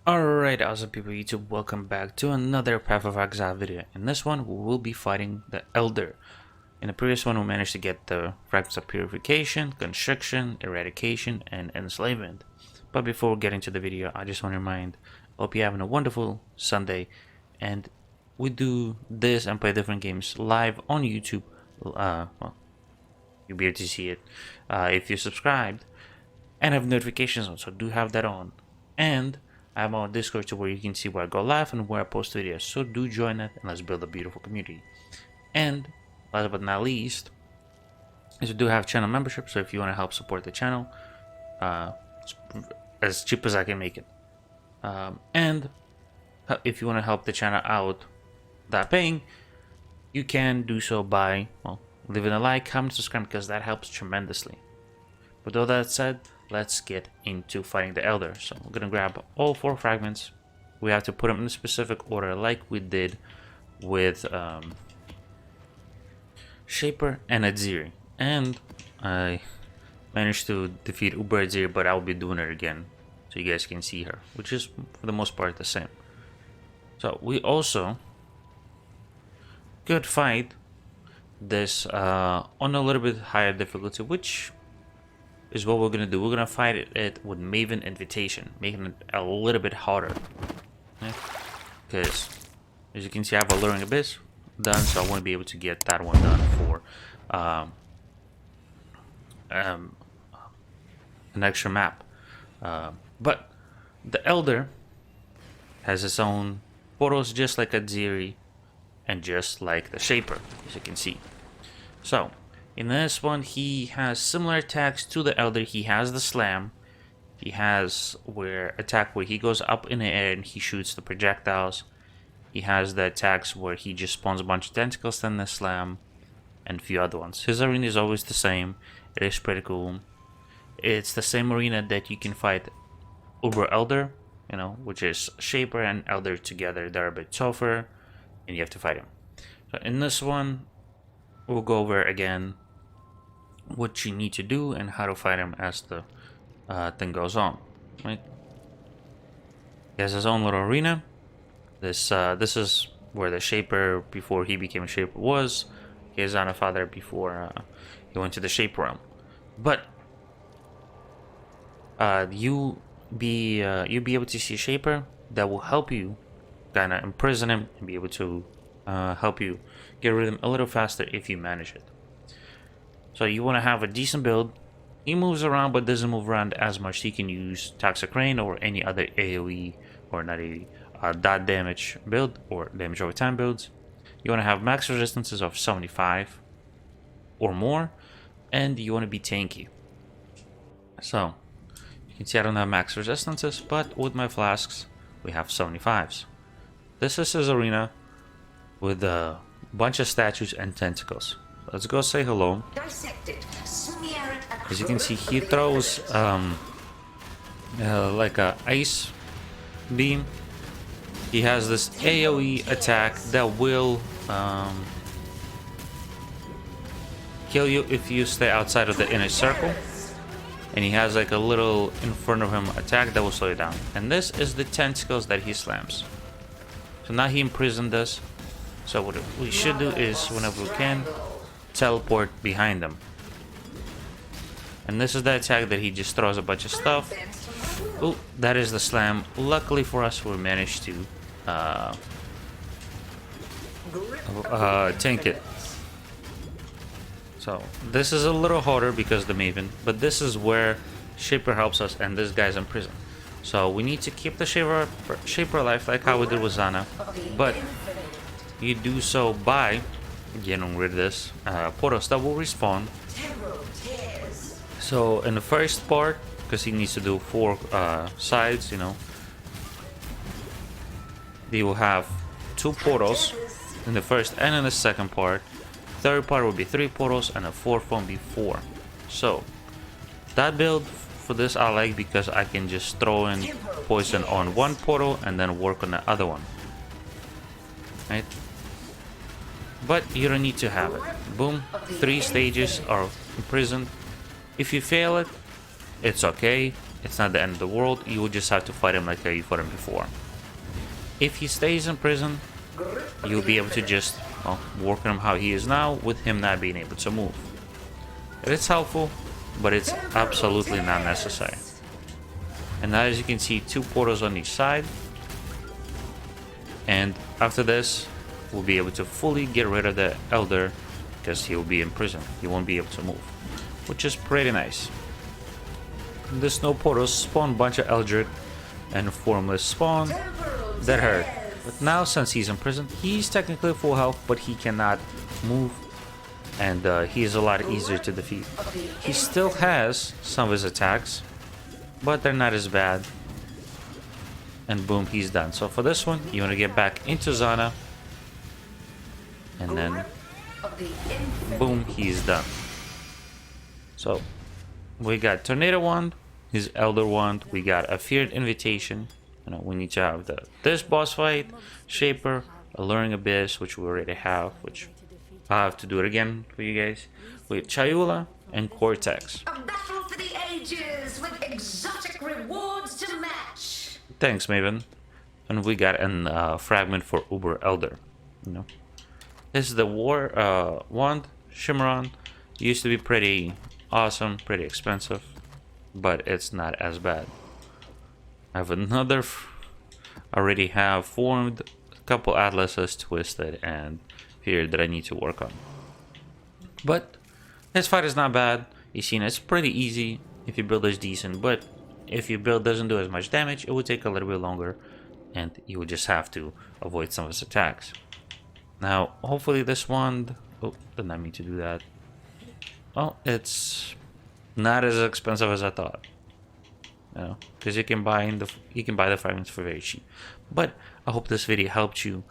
Alright, awesome people YouTube, welcome back to another Path of Exile video. In this one, we will be fighting the Elder. In the previous one, we managed to get the fragments of purification, constriction, eradication, and enslavement. But before we get into the video, I just want to remind, hope you're having a wonderful Sunday. And we do this and play different games live on YouTube. Well, you'll be able to see it if you're subscribed and have notifications on, so do have that on. And I have my Discord to where you can see where I go live and where I post videos. So do join that and let's build a beautiful community. And last but not least, is we do have channel membership. So if you want to help support the channel, as cheap as I can make it. And if you want to help the channel out without paying, you can do so by, well, leaving a like, comment, subscribe, because that helps tremendously. With all that said, let's get into fighting the Elder. So we're gonna grab all 4 fragments. We have to put them in a specific order like we did with Shaper and Adziri. And I managed to defeat Uber Adziri, but I'll be doing it again so you guys can see her, which is for the most part the same. So we also could fight this on a little bit higher difficulty, which is what we're gonna do. We're gonna fight it with Maven Invitation, making it a little bit harder. Because as you can see, I have Alluring Abyss done, so I want to be able to get that one done for an extra map. But the Elder has its own portals, just like Adziri and just like the Shaper, as you can see. So in this one, he has similar attacks to the Elder. He has the Slam. He has where he goes up in the air and he shoots the projectiles. He has the attacks where he just spawns a bunch of tentacles, then the Slam, and a few other ones. His arena is always the same. It is pretty cool. It's the same arena that you can fight Uber Elder, you know, which is Shaper and Elder together. They're a bit tougher, and you have to fight him. So in this one, we'll go over again what you need to do and how to fight him as the thing goes on. Right? He has his own little arena. This is where the Shaper, before he became a Shaper, was. He is on a father before he went to the Shaper realm. But you'll be able to see a Shaper that will help you kind of imprison him and be able to help you get rid of him a little faster if you manage it. So you want to have a decent build. He moves around but doesn't move around as much. He can use Toxic Rain or any other AoE or not AoE dot damage build or damage over time builds. You want to have max resistances of 75 or more, and you want to be tanky. So you can see I don't have max resistances, but with my flasks we have 75s. This is his arena with a bunch of statues and tentacles. Let's go say hello. As you can see, he throws like a ice beam. He has this AoE attack that will kill you if you stay outside of the inner circle. And he has like a little in front of him attack that will slow you down. And this is the tentacles that he slams. So now he imprisoned us. So what we should do is, whenever we can, teleport behind them. And this is the attack that he just throws a bunch of stuff. Oh, that is the Slam. Luckily for us, we managed to tank it. So this is a little harder because the Maven, but this is where Shaper helps us, and this guy's in prison. So we need to keep the Shaper alive, like how we did with Zana, but you do so by getting rid of this portals that will respawn. So in the first part, because he needs to do 4 sides, you know, he will have 2 portals in the first and in the second part. Third part will be 3 portals, and the fourth one will be 4. So that build for this I like because I can just throw in poison on one portal and then work on the other one. Right? But you don't need to have it. Boom, 3 stages are imprisoned. If you fail it, it's okay. It's not the end of the world. You will just have to fight him like you fought him before. If he stays in prison, you'll be able to just, well, work on him how he is now, with him not being able to move. It's helpful, but it's absolutely not necessary. And now, as you can see, 2 portals on each side. And after this, we'll be able to fully get rid of the Elder, because he'll be in prison. He won't be able to move, which is pretty nice. The snow portals spawn a bunch of Eldritch and Formless spawn that hurt. But now, since he's in prison, he's technically full health, but he cannot move, and he is a lot easier to defeat. He still has some of his attacks, but they're not as bad. And boom, he's done. So for this one, you want to get back into Zana, and then boom, he's done. So we got Tornado Wand, his Elder Wand, we got a Feared Invitation. You know, we need to have this boss fight, Shaper, Alluring Abyss, which we already have, which I'll have to do it again for you guys, with Chayula and Cortex. A battle for the ages with exotic rewards to match. Thanks, Maven. And we got a fragment for Uber Elder. You know, this is the War Wand, Shimmeron. Used to be pretty awesome, pretty expensive, but it's not as bad. I have another, already have formed, a couple atlases, Twisted, and Fear that I need to work on. But this fight is not bad. You see, it's pretty easy if your build is decent, but if your build doesn't do as much damage, it will take a little bit longer, and you will just have to avoid some of his attacks. Now, hopefully this wand, oh, did not mean to do that. Well, it's not as expensive as I thought. You know, because you can buy the fragments for very cheap. But I hope this video helped you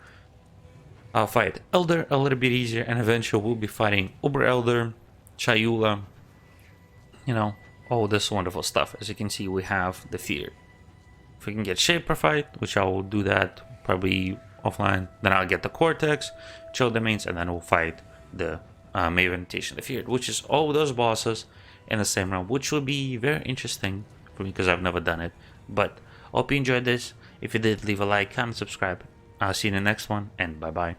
fight Elder a little bit easier, and eventually we'll be fighting Uber Elder, Chayula, you know, all this wonderful stuff. As you can see, we have the Fear. If we can get Shaper fight, which I will do that probably offline, then I'll get the Cortex, Chill Domains, and then we'll fight the Maven Invitation, the Feared, which is all those bosses in the same round, which will be very interesting for me because I've never done it. But hope you enjoyed this. If you did, leave a like, comment, subscribe. I'll see you in the next one, and bye bye.